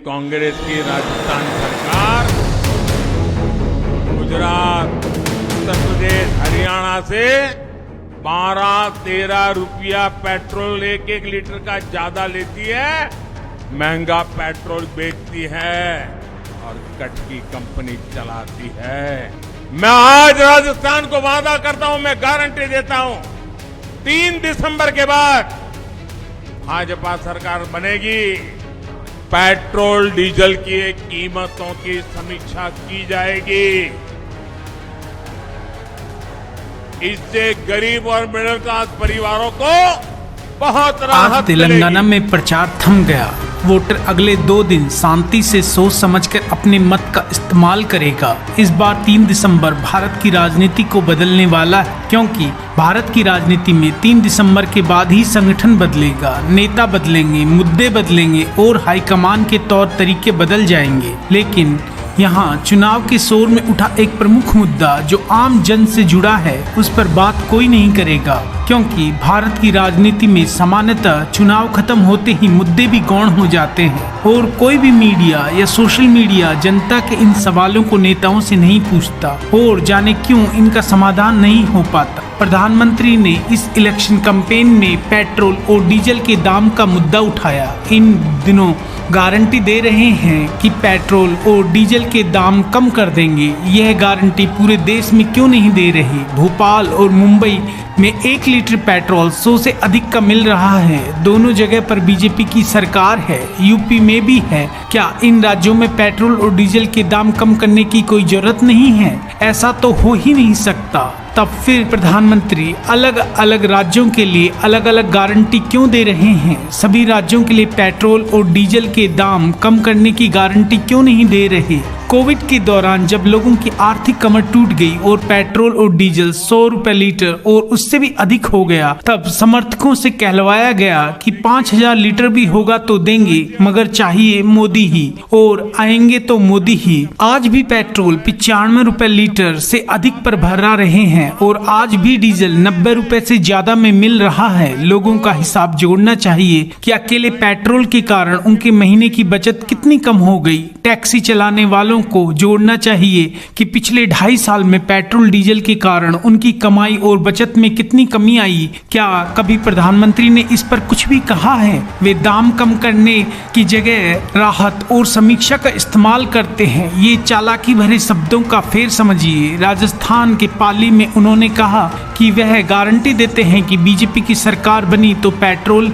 कांग्रेस की राजस्थान सरकार गुजरात, उत्तर प्रदेश, हरियाणा से 12-13 रुपया पेट्रोल एक लीटर का ज्यादा लेती है, महंगा पेट्रोल बेचती है और कट की कंपनी चलाती है। मैं आज राजस्थान को वादा करता हूं, मैं गारंटी देता हूं, 3 दिसंबर के बाद भाजपा सरकार बनेगी, पेट्रोल डीजल की कीमतों की समीक्षा की जाएगी। इससे गरीब और मिडिल क्लास परिवारों को बहुत राहत आज तेलंगाना में प्रचार थम गया। वोटर अगले 2 दिन शांति से सोच समझकर अपने मत का इस्तेमाल करेगा। इस बार 3 दिसंबर भारत की राजनीति को बदलने वाला है, क्योंकि भारत की राजनीति में 3 दिसंबर के बाद ही संगठन बदलेगा, नेता बदलेंगे, मुद्दे बदलेंगे और हाईकमान के तौर तरीके बदल जाएंगे। लेकिन यहाँ चुनाव के शोर में उठा एक प्रमुख मुद्दा जो आम जन से जुड़ा है, उस पर बात कोई नहीं करेगा, क्योंकि भारत की राजनीति में सामान्यतः चुनाव खत्म होते ही मुद्दे भी गौण हो जाते हैं और कोई भी मीडिया या सोशल मीडिया जनता के इन सवालों को नेताओं से नहीं पूछता और जाने क्यों इनका समाधान नहीं हो पाता। प्रधानमंत्री ने इस इलेक्शन कैंपेन में पेट्रोल और डीजल के दाम का मुद्दा उठाया। इन दिनों गारंटी दे रहे हैं कि पेट्रोल और डीजल के दाम कम कर देंगे। यह गारंटी पूरे देश में क्यों नहीं दे रही? भोपाल और मुंबई में 1 लीटर पेट्रोल 100 से अधिक का मिल रहा है। दोनों जगह पर बीजेपी की सरकार है, यूपी में भी है। क्या इन राज्यों में पेट्रोल और डीजल के दाम कम करने की कोई जरूरत नहीं है? ऐसा तो हो ही नहीं सकता। तब फिर प्रधानमंत्री अलग अलग राज्यों के लिए अलग अलग गारंटी क्यों दे रहे हैं? सभी राज्यों के लिए पेट्रोल और डीजल के दाम कम करने की गारंटी क्यों नहीं दे रहे? कोविड के दौरान जब लोगों की आर्थिक कमर टूट गई और पेट्रोल और डीजल 100 रुपए लीटर और उससे भी अधिक हो गया, तब समर्थकों से कहलवाया गया कि 5000 लीटर भी होगा तो देंगे, मगर चाहिए मोदी ही और आएंगे तो मोदी ही। आज भी पेट्रोल 95 रुपए लीटर से अधिक पर भरा रहे हैं और आज भी डीजल 90 रुपए से ज्यादा में मिल रहा है। लोगों का हिसाब जोड़ना चाहिए कि अकेले पेट्रोल के कारण उनके महीने की बचत कितनी कम हो गई। टैक्सी चलाने वालों को जोड़ना चाहिए कि पिछले 2.5 साल में पेट्रोल डीजल के कारण उनकी कमाई और बचत में कितनी कमी आई। क्या कभी प्रधानमंत्री ने इस पर कुछ भी कहा है? वे दाम कम करने की जगह राहत और समीक्षा का इस्तेमाल करते हैं। ये चालाकी भरे शब्दों का फेर समझिए। राजस्थान के पाली में उन्होंने कहा कि वह गारंटी देते हैं कि बीजेपी की सरकार बनी तो पेट्रोल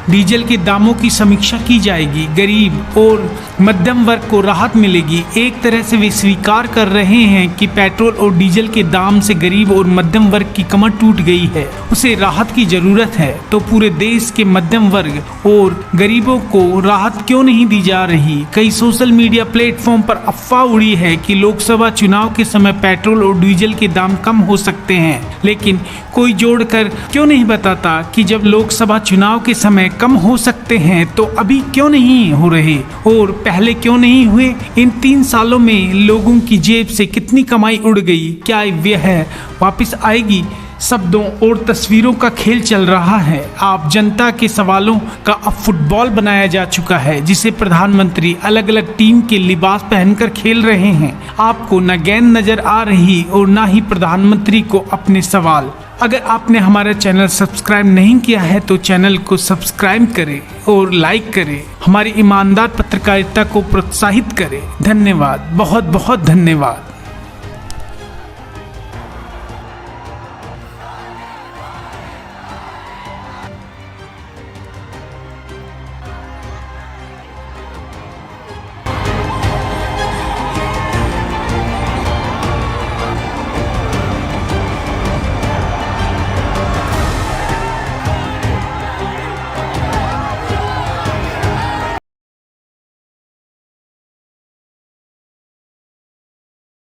डीजल के दामों की समीक्षा की जाएगी, गरीब और मध्यम वर्ग को राहत मिलेगी। एक तरह से वे स्वीकार कर रहे हैं कि पेट्रोल और डीजल के दाम से गरीब और मध्यम वर्ग की कमर टूट गई है, उसे राहत की जरूरत है। तो पूरे देश के मध्यम वर्ग और गरीबों को राहत क्यों नहीं दी जा रही? कई सोशल मीडिया प्लेटफॉर्म पर अफवाह उड़ी है कि लोकसभा चुनाव के समय पेट्रोल और डीजल के दाम कम हो सकते हैं, लेकिन कोई जोड़कर क्यों नहीं बताता कि जब लोकसभा चुनाव के समय कम हो सकते हैं तो अभी क्यों नहीं हो रहे और पहले क्यों नहीं हुए? इन 3 सालों में लोगों की जेब से कितनी कमाई उड़ गई? क्या यह वापस आएगी? शब्दों और तस्वीरों का खेल चल रहा है। आप जनता के सवालों का अब फुटबॉल बनाया जा चुका है, जिसे प्रधानमंत्री अलग अलग टीम के लिबास पहनकर खेल रहे हैं। आपको न गेंद नजर आ रही और न ही प्रधानमंत्री को अपने सवाल। अगर आपने हमारा चैनल सब्सक्राइब नहीं किया है तो चैनल को सब्सक्राइब करें और लाइक करें। हमारी ईमानदार पत्रकारिता को प्रोत्साहित करें। धन्यवाद, बहुत बहुत धन्यवाद।